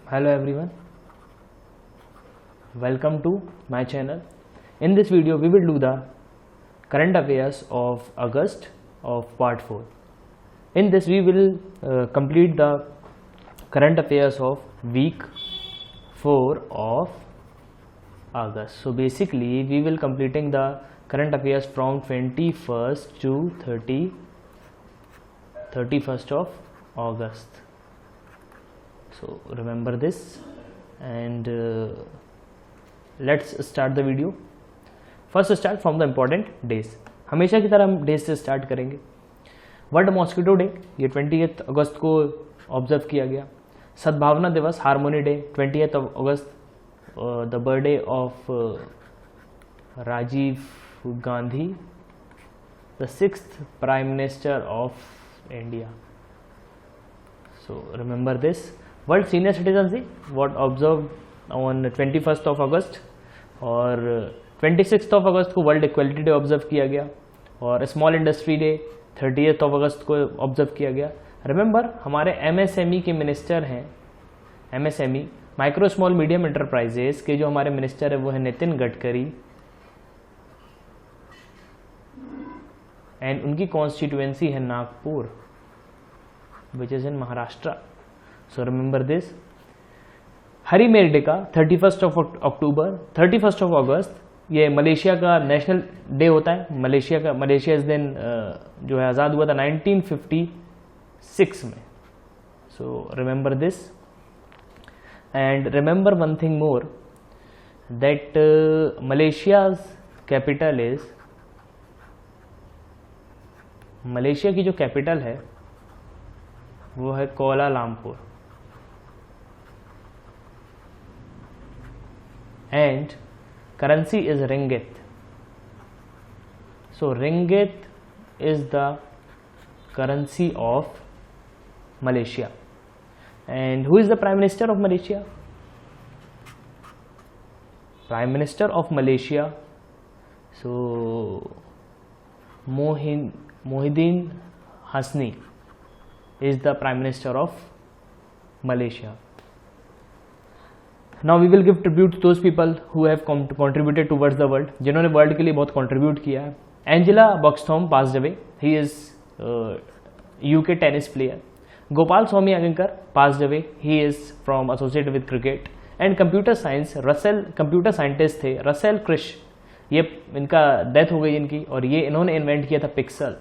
Hello everyone, welcome to my channel. In this video we will do the current affairs of August of part 4. In this we will complete the current affairs of week 4 of August. So basically we will completing the current affairs from 21st to 31st of August. So remember this and let's start the video. First start from the important days. हमेशा की तरह हम days से start करेंगे. World mosquito day ये 20 अगस्त को observe किया गया. Sadbhavana Diwas harmony day 20 August, the birthday of Rajiv Gandhi, the 6th prime minister of India. So remember this. World senior citizen day what observe on 21st of August और 26th of अगस्त को world equality day observe किया गया और small industry day 30th of अगस्त को observe किया गया. Remember हमारे MSME के मिनिस्टर हैं, MSME micro small medium enterprises के जो हमारे मिनिस्टर है वो है नितिन गडकरी एंड उनकी कॉन्स्टिट्यूएंसी है Nagpur which is in Maharashtra. So remember this. हरी मेरी डे का 31st of October 31st of अगस्त ये मलेशिया का नेशनल डे होता है. मलेशिया इस दिन जो है आज़ाद हुआ था 1956 में. सो remember this and remember one thing more that Malaysia's capital is, Malaysia की जो कैपिटल है वो है Kuala Lumpur and currency is ringgit. So ringgit is the currency of Malaysia. And who is the Prime Minister of Malaysia? Prime Minister of Malaysia, so Muhyiddin Hasni is the Prime Minister of Malaysia. Now we will give tribute to those people who have contributed towards the world, जिन्होंने world के लिए बहुत contribute किया है. Angela Buxton passed away, he is UK tennis player. Gopal Swami Iyengar passed away, he is from associated with cricket. And computer science computer scientist थे Russell Kirsch, ये इनका death हो गई इनकी और ये इन्होंने इन्वेंट किया था pixel.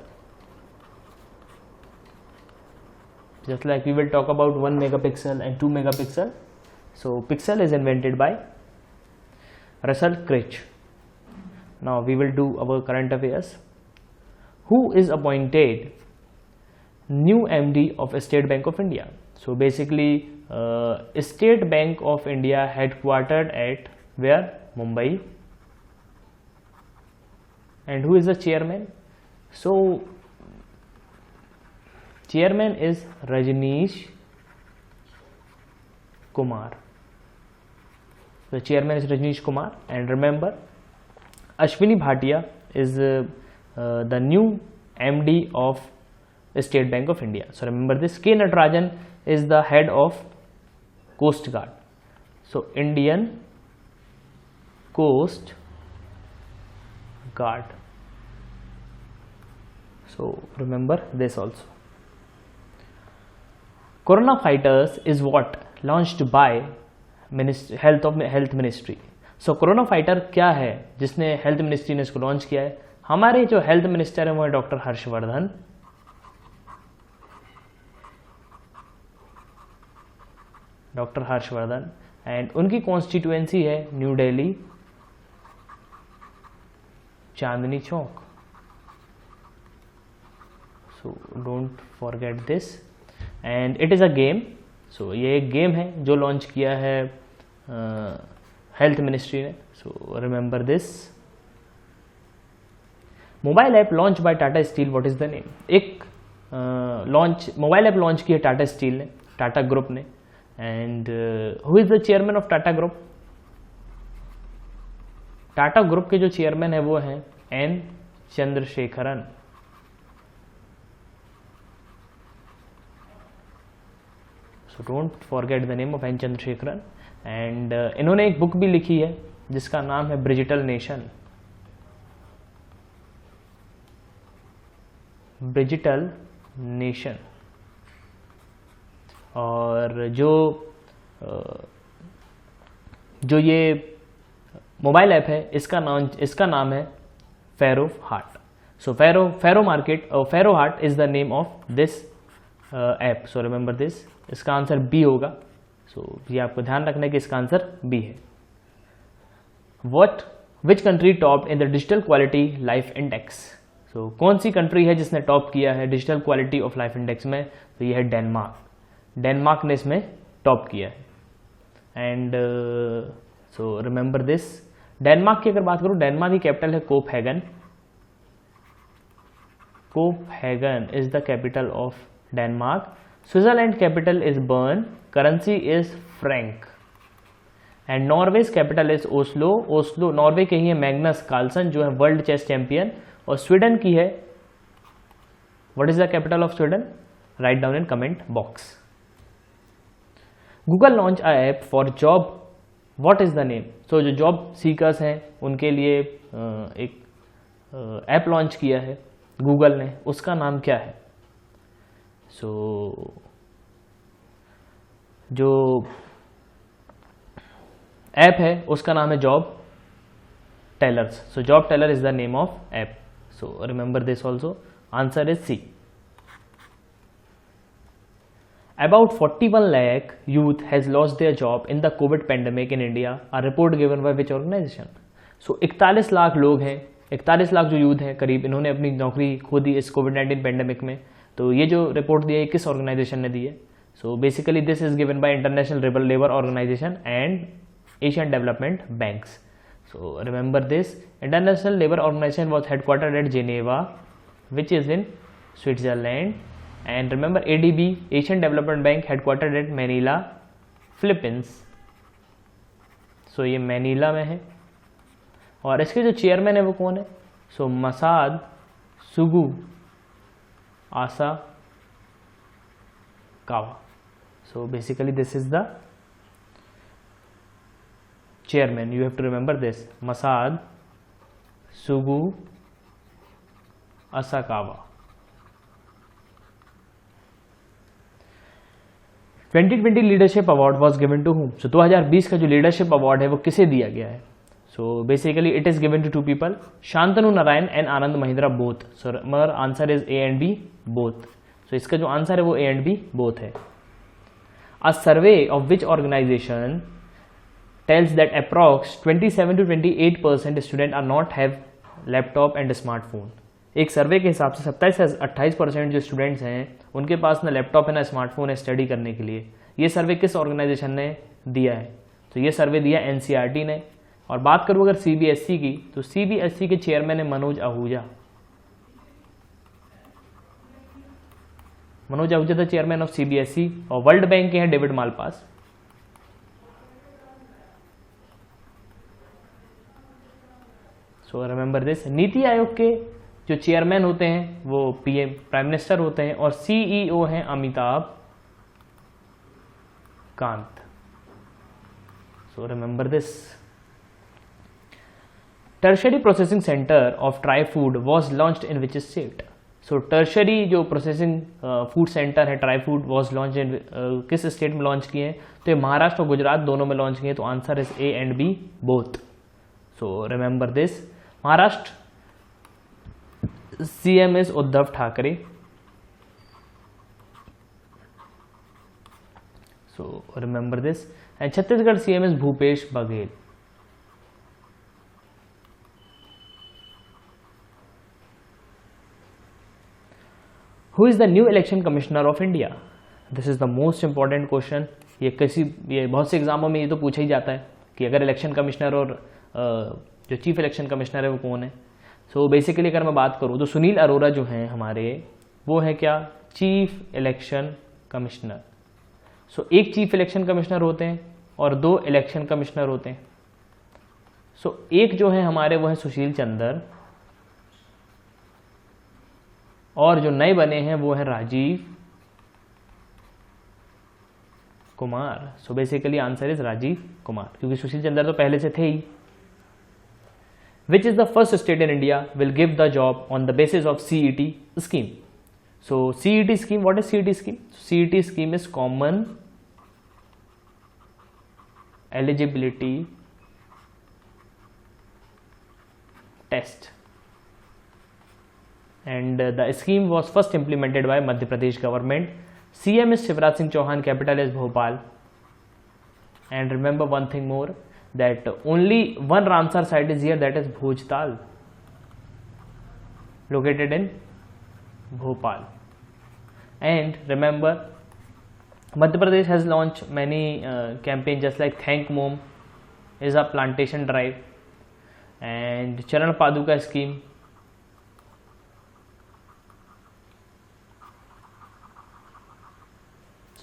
Just like we will talk about 1 megapixel and 2 megapixel. So pixel is invented by Russell Critch. Now we will do our current affairs. Who is appointed new MD of State Bank of India? So basically State Bank of India headquartered at where? Mumbai. And who is the chairman? So chairman is Rajneesh Kumar. The chairman is Rajneesh Kumar. And remember Ashwini Bhatia is the new MD of State Bank of India. So remember this. K. Natarajan is the head of Coast Guard. So Indian Coast Guard. So remember this also. Corona Fighters is what? Launched by health ministry. So corona fighter क्या है जिसने health ministry ने इसको launch किया है? हमारे जो health minister है वो है doctor Harshvardhan. Doctor Harshvardhan and उनकी कॉन्स्टिट्यूएंसी है New Delhi Chandni Chowk. So don't forget this. And it is a game. So ये एक गेम है जो लॉन्च किया है हेल्थ मिनिस्ट्री ने. So remember this. Mobile app launch by Tata steel, what is the name? एक मोबाइल ऐप लॉन्च की है टाटा स्टील ने, टाटा ग्रुप ने. And who is the chairman of Tata group? Tata group के जो चेयरमैन है वो हैं N Chandrasekaran. So don't forget the name of N Chandrasekaran. And इन्होंने एक बुक भी लिखी है जिसका नाम है ब्रिजिटल नेशन। Bridgital nation. और जो ये मोबाइल ऐप है इसका नाम है Fero Heart. So Fero Heart is the name of this app. So remember this. इसका आंसर बी होगा। सो ये आपको ध्यान रखना है कि इसका आंसर बी है। Which country top in the digital quality life index. So कौन सी कंट्री है जिसने टॉप किया है digital quality of life index में? तो ये है डेनमार्क ने इसमें टॉप किया है। And so remember this. Denmark की अगर बात करूं, डेनमार्क की कैपिटल है Copenhagen is the capital of Denmark. Switzerland capital is Bern, currency is franc. And Norway's capital is Oslo Norway के ही है मैग्नस कार्लसन जो है वर्ल्ड चेस चैंपियन। और स्वीडन की है, what is the capital of Sweden? Write down in comment box. Google launch a app for job, what is the name? सो जो job seekers हैं उनके लिए एक ऐप लॉन्च किया है गूगल ने, उसका नाम क्या है? सो जो ऐप है उसका नाम है job tailors. So job tailor is the name of app. So remember this also. Answer is C. About 41 lakh youth has lost their job in the COVID pandemic in India, a report given by which organization? So 41 lakh लोग हैं, 41 लाख जो youth हैं करीब, इन्होंने अपनी नौकरी खो दी इस कोविड-19 पेंडेमिक में। तो ये जो रिपोर्ट दी है किस ऑर्गेनाइजेशन ने दी है? So basically this is given by International Labour Organization and Asian Development Banks. So remember this. International Labour Organization was headquartered at Geneva which is in Switzerland. And remember ADB, Asian Development Bank, headquartered at Manila, Philippines. So ये मैनीला में है। और इसके जो chairman है वो कौन है? सो Masad सुगु Asakawa. So basically this is the chairman. You have to remember this, Masatsugu Asakawa. 2020 leadership award was given to whom? So 2020 का जो लीडरशिप अवार्ड है वो किसे दिया गया है? So basically it is given to two people, Shantanu Narayen and Anand Mahindra both. So मगर answer is A and B both. So इसका जो आंसर है वो ए एंड बी बोथ है। A survey of which organisation tells that approx 27 to 28% student are not have laptop and smartphone. एक survey के हिसाब से 27 से 28% जो स्टूडेंट्स हैं उनके पास ना लैपटॉप है ना स्मार्टफोन है स्टडी करने के लिए। ये सर्वे किस ऑर्गेनाइजेशन ने दिया है? तो ये सर्वे दिया एनसीईआरटी ने। और बात करूँ अगर सीबीएसई की, तो सीबीएसई के चेयरमैन है Manoj Ahuja. Manoj Ahuja the chairman of CBSE. और वर्ल्ड बैंक के हैं David Malpass. So remember this. NITI Aayog के जो चेयरमैन होते हैं वो पीएम प्राइम मिनिस्टर होते हैं और सीईओ हैं अमिताभ कांत। सो remember this. Tertiary processing centre of try food was launched in which state? So tertiary जो प्रोसेसिंग फूड सेंटर है try food was launch in किस स्टेट में लॉन्च किए हैं? तो ये महाराष्ट्र और गुजरात दोनों में लॉन्च किए। तो answer is A and B both. So remember this. Maharashtra CM is Uddhav Thackeray. So remember this. And Chhattisgarh CM is Bhupesh Baghel. Who is the new election commissioner of India? This is the most important question. ये बहुत से एग्जामों में ये तो पूछा ही जाता है कि अगर इलेक्शन कमिश्नर और जो चीफ इलेक्शन कमिश्नर है वो कौन है। सो बेसिकली अगर मैं बात करूँ तो सुनील अरोरा जो हैं हमारे, वो है क्या? Chief election commissioner. सो एक चीफ इलेक्शन कमिश्नर होते हैं और 2 इलेक्शन कमिश्नर होते हैं। सो एक जो है हमारे वो है सुशील चंद्र और जो नए बने हैं वो है Rajiv Kumar. So basically answer is Rajiv Kumar, क्योंकि सुशील चंद्र तो पहले से थे ही. Which is the first state in India will give the job on the basis of CET scheme? So CET scheme, what is CET scheme? CET scheme is common eligibility test, and the scheme was first implemented by Madhya Pradesh government. CM is Shivraj Singh Chauhan, capital is Bhopal. And remember one thing more, that only one Ramsar site is here, that is Bhojtal, located in Bhopal. And remember, Madhya Pradesh has launched many campaigns, just like Thank Mom is a plantation drive, and Charan Paduka scheme.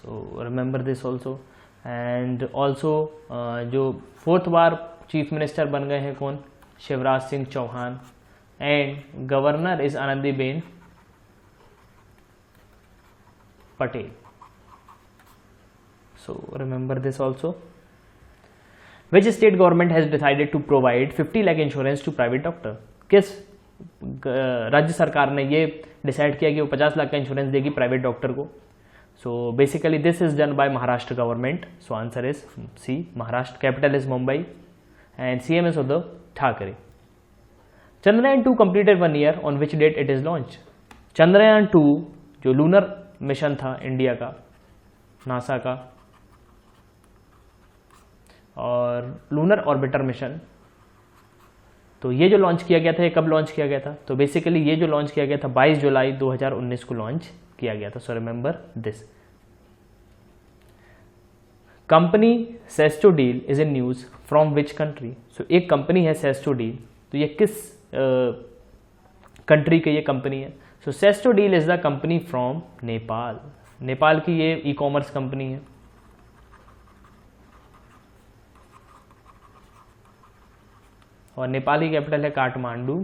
So remember this also. And also जो 4th बार chief minister बन गए हैं कौन? Shivraj Singh Chouhan. And governor is Anandiben Patel. So remember this also. Which state government has decided to provide 50 lakh insurance to private doctor? किस राज्य सरकार ने ये डिसाइड किया कि वो 50 लाख का इंश्योरेंस देगी प्राइवेट डॉक्टर को? So basically this is done by Maharashtra government. So answer is C, Maharashtra. Capital is Mumbai and CM is Uddhav Thackeray. Chandrayaan 2 completed 1 year. On which date it is launched? Chandrayaan 2 जो lunar mission था India का, NASA का, और lunar orbiter mission, तो ये जो launch किया गया था, ये कब लॉन्च किया गया था? तो बेसिकली ये जो लॉन्च किया गया था 22 जुलाई 2019 को लॉन्च किया गया था. So remember this. Company Sestodeal is in news from which country? So एक कंपनी है सेस्टोडील, तो ये किस कंट्री की ये कंपनी है? So Sestodeal is the company from Nepal. Nepal की ये ई कॉमर्स कंपनी है. और नेपाल की कैपिटल है Kathmandu.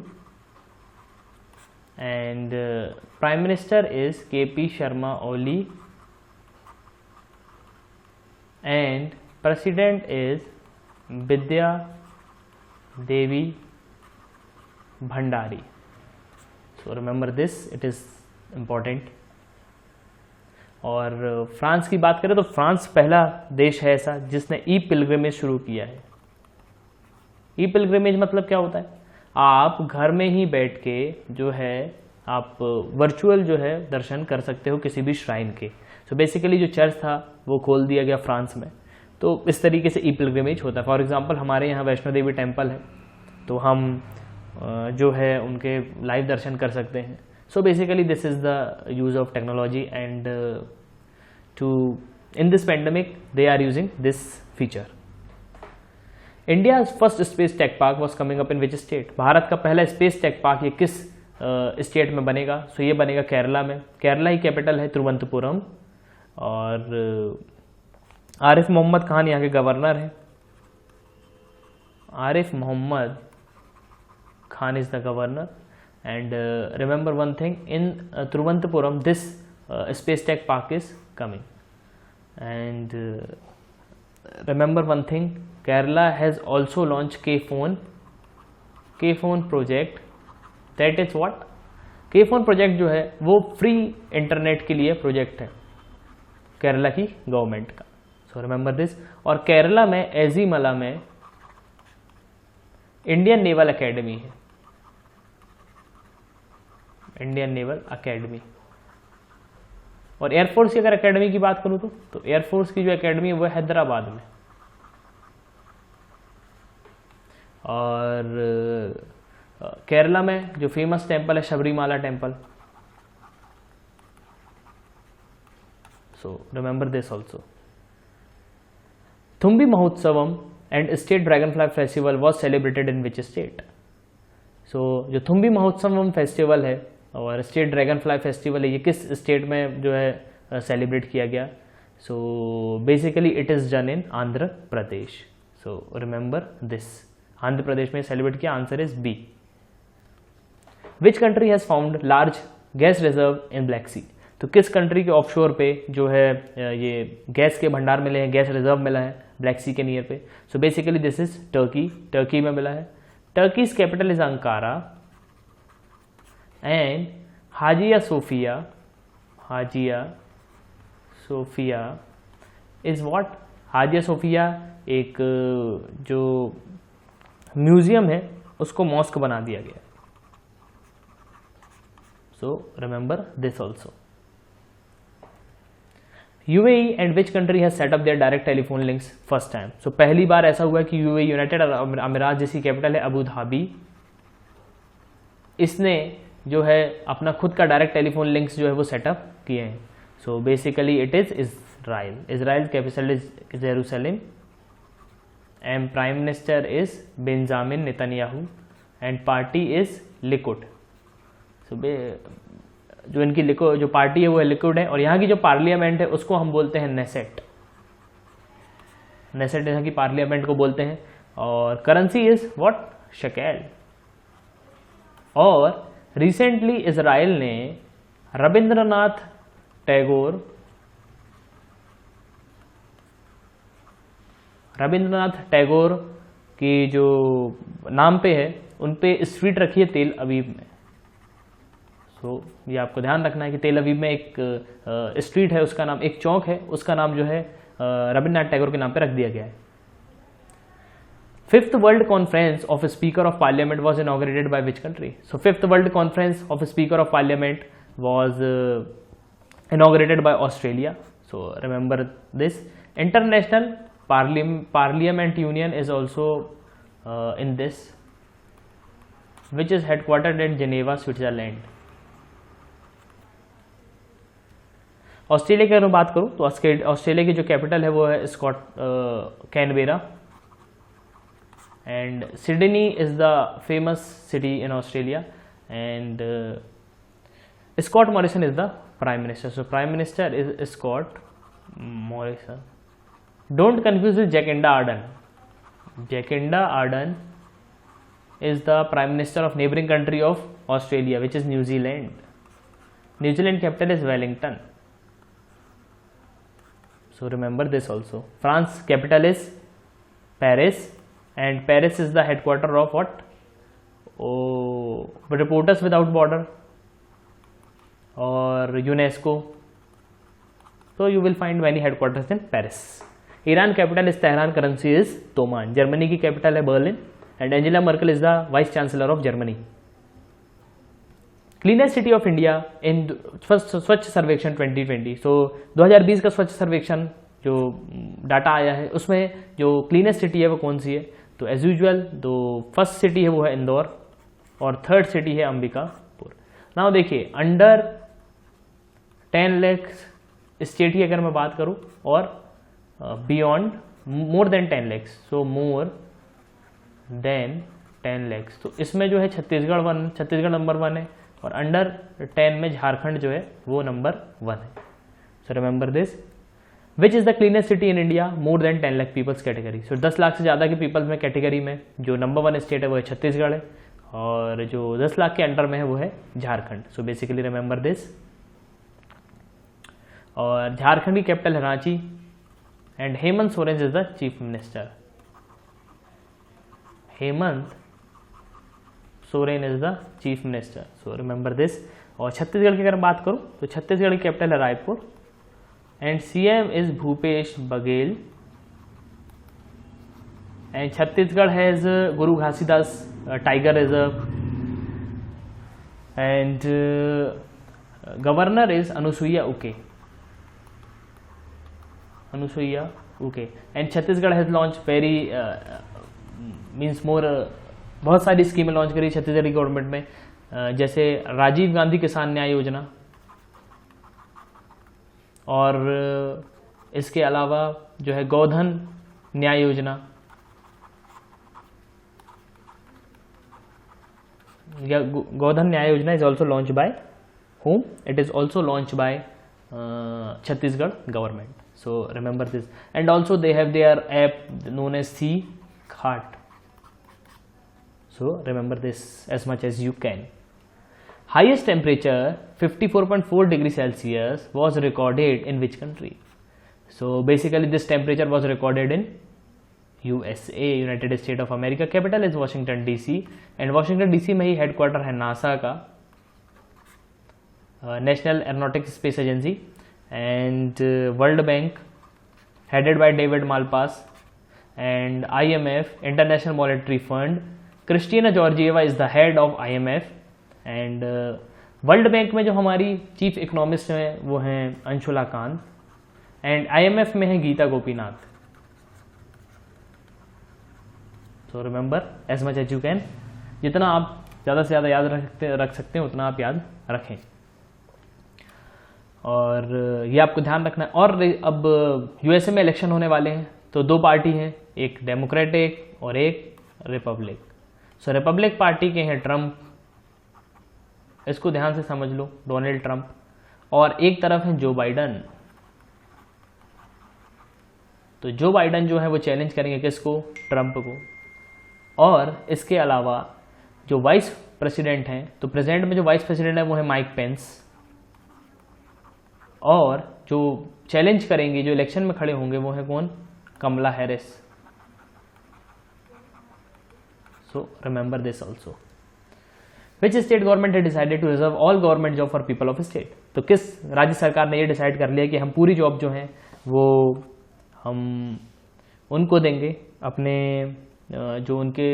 And Prime Minister is KP Sharma Oli and President is Vidya Devi Bhandari. So remember this, it is important. और फ्रांस की बात करें तो फ्रांस पहला देश है ऐसा जिसने ई पिलग्रिमेज शुरू किया है. ई पिलग्रिमेज मतलब क्या होता है? आप घर में ही बैठ के जो है आप वर्चुअल जो है दर्शन कर सकते हो किसी भी श्राइन के. सो बेसिकली जो चर्च था वो खोल दिया गया फ्रांस में, तो इस तरीके से ई पिलग्रिमेज होता है. फॉर एग्जांपल हमारे यहाँ वैष्णो देवी टेम्पल है, तो हम जो है उनके लाइव दर्शन कर सकते हैं. So basically this is the use of technology, and to in this pandemic they are using this feature. India's first space tech park was coming up in which state? Bharat का पहला स्पेस टेक पार्क ये किस state में बनेगा? सो ये बनेगा केरला में. केरला ही capital है तिरुवनंतपुरम. और आरिफ मोहम्मद खान यहाँ के गवर्नर हैं. Arif Mohammad Khan is the governor. And remember one thing, in Thiruvananthapuram this space tech park is coming. And remember one thing, Kerala has also launched K-Phone project. That is what? K-Phone project जो है वो free internet के लिए project है केरला की government का. सो remember this. और केरला में एजीमला में इंडियन नेवल एकेडमी है. Indian naval academy. और एयरफोर्स की अगर एकेडमी की बात करूं तो एयरफोर्स की जो एकेडमी है वो हैदराबाद में. और केरला में जो फेमस टेम्पल है Sabarimala temple. So remember this also. Thumbi Mahotsavam and state dragonfly festival was celebrated in which state? So जो थुम्बी महोत्सवम फेस्टिवल है और स्टेट ड्रैगन फ्लाई फेस्टिवल है, ये किस स्टेट में जो है सेलिब्रेट किया गया? So basically it is done in Andhra Pradesh. So remember this, Andhra Pradesh में सेलिब्रेट किया. Answer is B. Which country has found large gas reserve in Black Sea? तो किस कंट्री के ऑफशोर पे जो है ये गैस के भंडार मिले हैं, गैस रिजर्व मिला है ब्लैक सी के नियर पे? So basically this is Turkey, Turkey में मिला है। Turkey's capital is Ankara and Hagia Sophia is what? Hagia Sophia एक जो म्यूजियम है उसको मॉस्क बना दिया गया। So remember this also. UAE and which country has set up their direct telephone links first time? So पहली बार ऐसा हुआ कि UAE यूनाइटेड अरब अमीरात जिसकी कैपिटल है अबू धाबी, इसने जो है अपना खुद का डायरेक्ट टेलीफोन लिंक्स जो है वो सेटअप किए हैं। So basically it is Israel. Israel capital is Jerusalem and prime minister is Benjamin Netanyahu and party is Likud. So जो इनकी जो पार्टी है वो है लिकुड है, और यहाँ की जो पार्लियामेंट है उसको हम बोलते हैं नेसेट। नेसेट यहाँ की पार्लियामेंट को बोलते हैं, और करेंसी इज व्हाट? शकेल। और रिसेंटली इजराइल ने रविंद्रनाथ टैगोर की जो नाम पे है उन पे स्ट्रीट रखी है तेल अवीव में। सो ये आपको ध्यान रखना है कि तेल अवीव में एक स्ट्रीट है, उसका नाम, एक चौक है, उसका नाम जो है रविंद्रनाथ टैगोर के नाम पे रख दिया गया है। Fifth world conference of speaker of parliament was inaugurated by which country? So fifth world conference of speaker of parliament was inaugurated by Australia. So remember this. International Parliament Union is also in this, which is headquartered in Geneva, Switzerland. Australia की अगर मैं बात करूँ तो Australia की जो capital है वो है Canberra, and Sydney is the famous city in Australia, and Scott Morrison is the Prime Minister. So Prime Minister is Scott Morrison. Don't confuse with Jacinda Ardern. Jacinda Ardern is the Prime Minister of neighboring country of Australia, which is New Zealand. New Zealand capital is Wellington. So remember this also. France capital is Paris, and Paris is the headquarter of what? Reporters Without Border और UNESCO. तो you will find many headquarters in Paris. Iran capital is Tehran, currency is toman. Germany की capital है Berlin, and Angela Merkel is the vice chancellor of Germany. Cleanest city of India in Swachh Survekshan 2020. सो 2020 का स्वच्छ सर्वेक्षण जो data आया है उसमें जो क्लीनेस्ट सिटी है वो कौन सी है? तो एज यूजुअल तो फर्स्ट सिटी है वो है इंदौर, और थर्ड सिटी है अंबिकापुर. नाउ देखिए, अंडर 10 लाख स्टेट की अगर मैं बात करूं, और बियॉन्ड मोर देन 10 लाख, सो मोर देन 10 लाख, तो इसमें जो है छत्तीसगढ़ नंबर 1 है, और अंडर 10 में झारखंड जो है वो नंबर 1 है. So remember this. Which is the cleanest city in India? More than 10 lakh peoples category. So 10 lakh से ज़्यादा के पीपल्स में कैटेगरी में जो नंबर 1 स्टेट है वो है छत्तीसगढ़ है, और जो 10 लाख के अंडर में है वो है Jharkhand. So basically remember this. और झारखंड की कैपिटल है Ranchi, and Hemant Soren is the chief minister. Hemant Soren is the chief minister. So remember this. और छत्तीसगढ़ की अगर बात करूं तो छत्तीसगढ़ की कैपिटल है Raipur, and CM is Bhupesh Baghel, and Chhattisgarh has Guru Ghasidas tiger reserve, and governor is Anusuiya Uikey. And Chhattisgarh has launch very means more, बहुत सारी स्कीमें लॉन्च करी छत्तीसगढ़ की गवर्नमेंट में, जैसे राजीव गांधी किसान न्याय योजना, और इसके अलावा जो है गोधन न्याय योजना, या गोधन न्याय योजना is also launch by whom? It is also launched by Chhattisgarh government. So remember this. And also they have their app known as Sea Ghat. So remember this as much as you can. Highest temperature 54.4 degree Celsius was recorded in which country? So basically this temperature was recorded in USA, United State of America. Capital is Washington DC, and Washington DC में ही headquarter है NASA का, National Aeronautics Space Agency, and World Bank headed by David Malpass, and IMF, International Monetary Fund, Kristalina Georgieva is the head of IMF, and World Bank में जो हमारी chief economist हैं वो हैं अंशुला कांत, एंड IMF में है Gita Gopinath. So remember as much as you can, जितना आप ज़्यादा से ज़्यादा याद रख सकते हैं उतना आप याद रखें, और ये आपको ध्यान रखना है. और अब USA में इलेक्शन होने वाले हैं, तो दो पार्टी हैं, एक डेमोक्रेटिक और एक रिपब्लिक. सो रिपब्लिक पार्टी के हैं ट्रम्प, इसको ध्यान से समझ लो, डोनाल्ड ट्रम्प, और एक तरफ है जो बाइडन. तो जो बाइडन जो है वो चैलेंज करेंगे किसको? ट्रम्प को. और इसके अलावा जो वाइस प्रेसिडेंट हैं, तो प्रेसिडेंट में जो वाइस प्रेसिडेंट है वो है माइक पेंस, और जो चैलेंज करेंगे, जो इलेक्शन में खड़े होंगे वो है कौन? Kamala Harris. So remember this also. Which state government है decided to reserve all government job for people of state? तो किस राज्य सरकार ने ये डिसाइड कर लिया कि हम पूरी जॉब जो है वो हम उनको देंगे, अपने जो उनके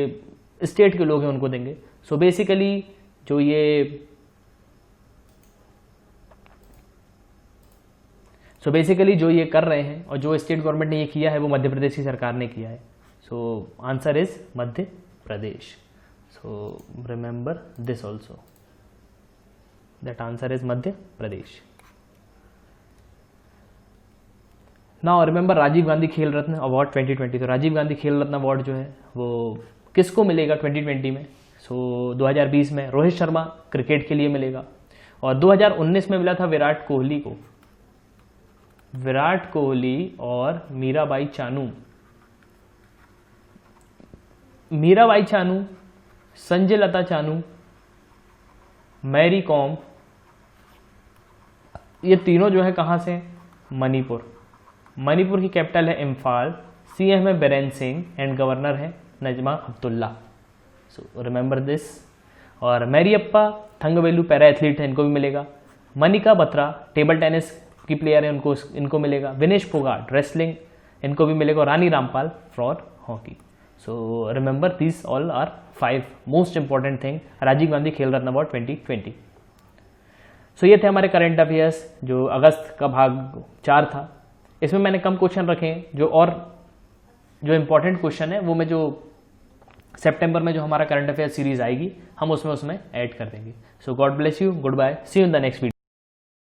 स्टेट के लोग हैं उनको देंगे. सो बेसिकली जो ये कर रहे हैं और जो स्टेट गवर्नमेंट ने ये किया है वो मध्य प्रदेश की सरकार ने किया है. So answer is Madhya Pradesh. So remember this also, that answer is Madhya Pradesh. Now remember Rajiv Gandhi Khel Ratna award 2020. तो राजीव गांधी खेल रत्न अवार्ड जो है वो किसको मिलेगा 2020 में? सो 2020 में रोहित शर्मा क्रिकेट के लिए मिलेगा, और 2019 में मिला था विराट कोहली को. विराट कोहली और मीराबाई चानू, संजय लता चानू, मैरी कॉम, ये तीनों जो है कहाँ से? मणिपुर. मणिपुर की कैपिटल है इम्फाल, CM है बीरेन सिंह, एंड गवर्नर है Najma Abdullah. So remember this. और मैरियप्पा थंगवेलु पैरा एथलीट है, इनको भी मिलेगा. मनिका बत्रा टेबल टेनिस की प्लेयर है, इनको मिलेगा. विनेश फोगाट रेसलिंग, इनको भी मिलेगा. Rani Rampal for hockey. So remember this all are 5 most important thing Rajiv Gandhi Khel Ratna award 2020. सो ये थे हमारे करंट अफेयर्स जो अगस्त का भाग 4 था. इसमें मैंने कम क्वेश्चन रखे हैं, जो इंपॉर्टेंट क्वेश्चन है वो मैं जो सितंबर में जो हमारा करंट अफेयर सीरीज आएगी हम उसमें ऐड कर देंगे. So God bless you, goodbye, see you in the next video.